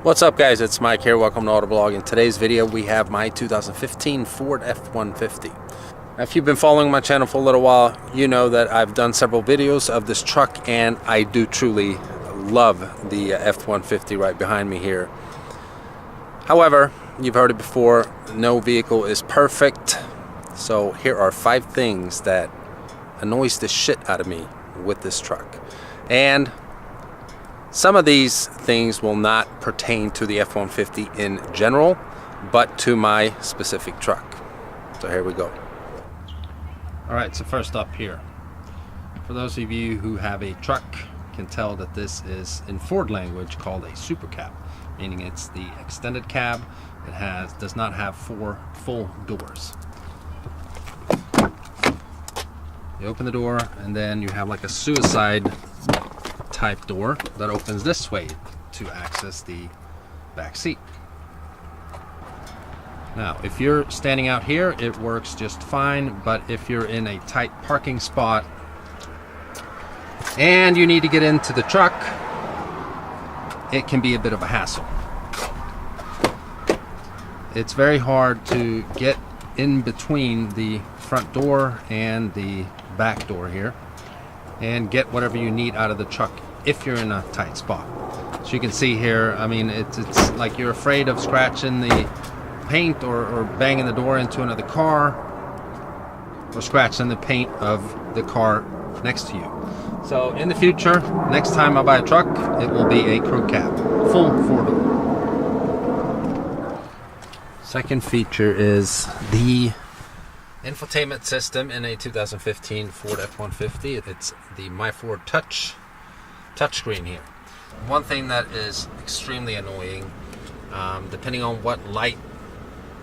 What's up, guys? It's Mike here. Welcome to Autoblog. In today's video we have my 2015 Ford F150. Now, if you've been following my channel for a little while, you know that I've done several videos of this truck, and I do truly love the F150 right behind me here. However, you've heard it before, no vehicle is perfect. So here are 5 things that annoys the shit out of me with this truck. And some of these things will not pertain to the F-150 in general, but to my specific truck. So here we go. Alright, so first up here. For those of you who have a truck, can tell that this is, in Ford language, called a super cab, meaning it's the extended cab. It does not have 4 full doors. You open the door, and then you have like a suicide type door that opens this way to access the back seat. Now, if you're standing out here, it works just fine, but if you're in a tight parking spot and you need to get into the truck, it can be a bit of a hassle. It's very hard to get in between the front door and the back door here and get whatever you need out of the truck if you're in a tight spot. So you can see here, I mean, it's like you're afraid of scratching the paint or banging the door into another car or scratching the paint of the car next to you. So in the future, next time I buy a truck, it will be a crew cab, full 4-door. Second feature is the infotainment system in a 2015 Ford F150. It's the My Ford touchscreen here. One thing that is extremely annoying, depending on what light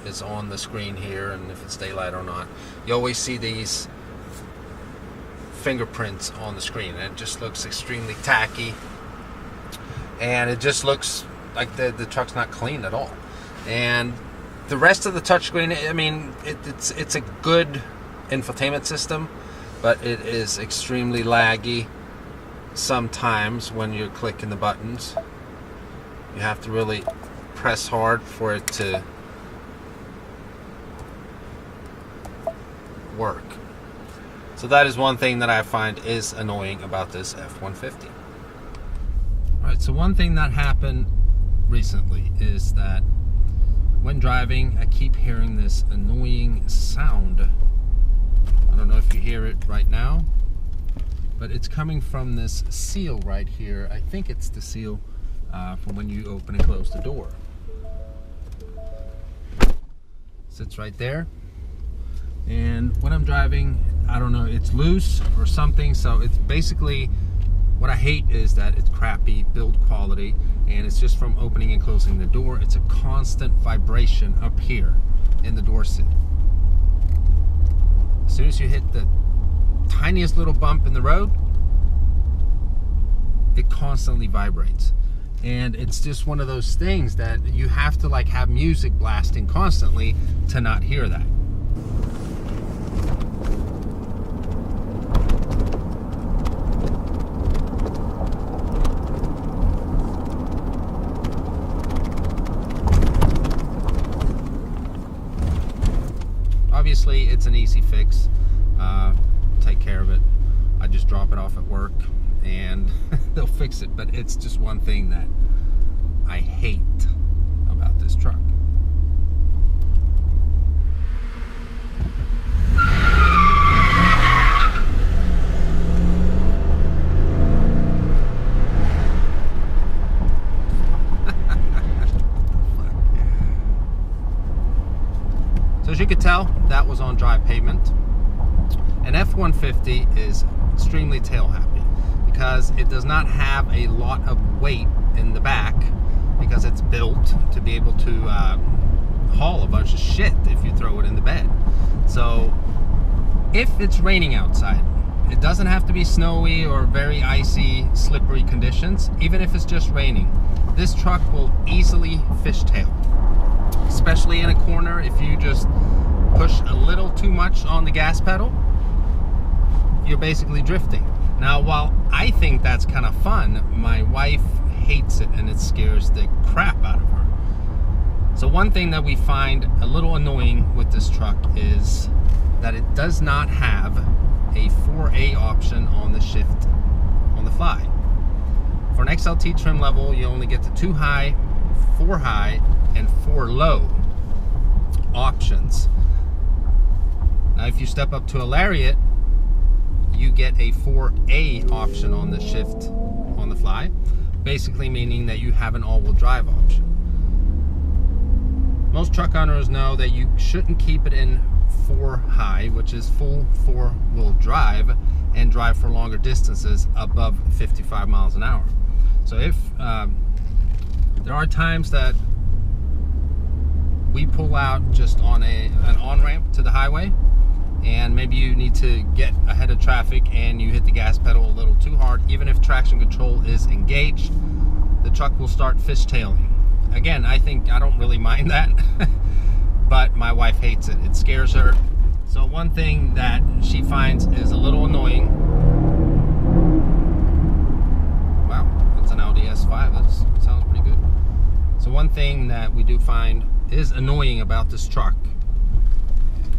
is on the screen here and if it's daylight or not, you always see these fingerprints on the screen, and it just looks extremely tacky, and it just looks like the truck's not clean at all. And the rest of the touchscreen, I mean, it's a good infotainment system, but it is extremely laggy. Sometimes when you're clicking the buttons, you have to really press hard for it to work. So that is one thing that I find is annoying about this F-150. Alright, so one thing that happened recently is that when driving, I keep hearing this annoying sound. I don't know if you hear it right now, but it's coming from this seal right here. I think it's the seal from when you open and close the door. Sits right there. And when I'm driving, I don't know, it's loose or something. So it's basically, what I hate is that it's crappy build quality, and it's just from opening and closing the door. It's a constant vibration up here in the door sill. As soon as you hit the tiniest little bump in the road, it constantly vibrates. And it's just one of those things that you have to like have music blasting constantly to not hear that. Obviously, it's an easy fix. Take care of it. I just drop it off at work and they'll fix it. But it's just one thing that I hate about this truck. So as you can tell, that was on dry pavement. An F-150 is extremely tail happy because it does not have a lot of weight in the back, because it's built to be able to haul a bunch of shit if you throw it in the bed. So if it's raining outside, it doesn't have to be snowy or very icy, slippery conditions. Even if it's just raining, this truck will easily fishtail, especially in a corner. If you just push a little too much on the gas pedal, you're basically drifting. Now, while I think that's kind of fun, my wife hates it, and it scares the crap out of her. So one thing that we find a little annoying with this truck is that it does not have a 4A option on the shift on the fly. For an XLT trim level, you only get the 2 high, 4 high, and 4 low options. Now if you step up to a Lariat, you get a 4A option on the shift on the fly, basically meaning that you have an all-wheel drive option. Most truck owners know that you shouldn't keep it in 4 high, which is full 4-wheel drive, and drive for longer distances above 55 miles an hour. So if there are times that we pull out just on an on-ramp to the highway, and maybe you need to get ahead of traffic and you hit the gas pedal a little too hard, even if traction control is engaged, the truck will start fishtailing. Again, I don't really mind that, but my wife hates it. It scares her. So one thing that she finds is a little annoying. Wow, that's an Audi S5. That sounds pretty good. So one thing that we do find is annoying about this truck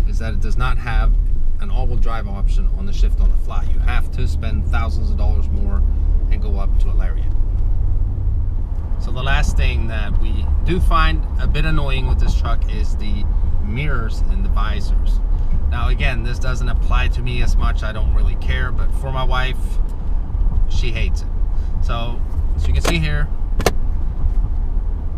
is that it does not have an all-wheel drive option on the shift on the fly. You have to spend thousands of dollars more and go up to a Lariat. So the last thing that we do find a bit annoying with this truck is the mirrors and the visors. Now again, this doesn't apply to me as much, I don't really care, but for my wife, she hates it. So as you can see here,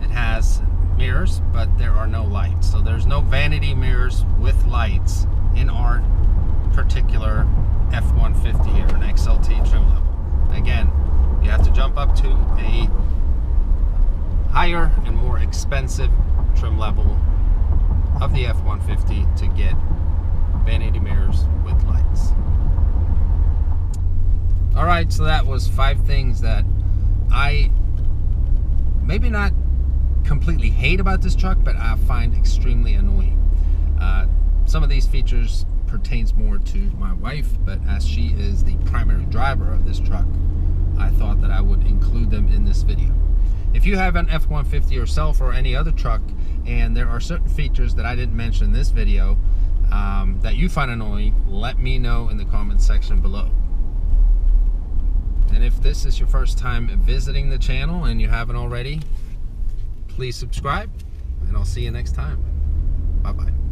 it has mirrors, but there are no lights. So there's no vanity mirrors with lights in our particular F150 here, an XLT trim level. Again, you have to jump up to a higher and more expensive trim level of the F150 to get vanity mirrors with lights. Alright, so that was 5 things that I maybe not completely hate about this truck, but I find extremely annoying. Some of these features pertains more to my wife, but as she is the primary driver of this truck, I thought that I would include them in this video. If you have an F-150 yourself or any other truck, and there are certain features that I didn't mention in this video that you find annoying, let me know in the comments section below. And if this is your first time visiting the channel and you haven't already, please subscribe, and I'll see you next time. Bye-bye.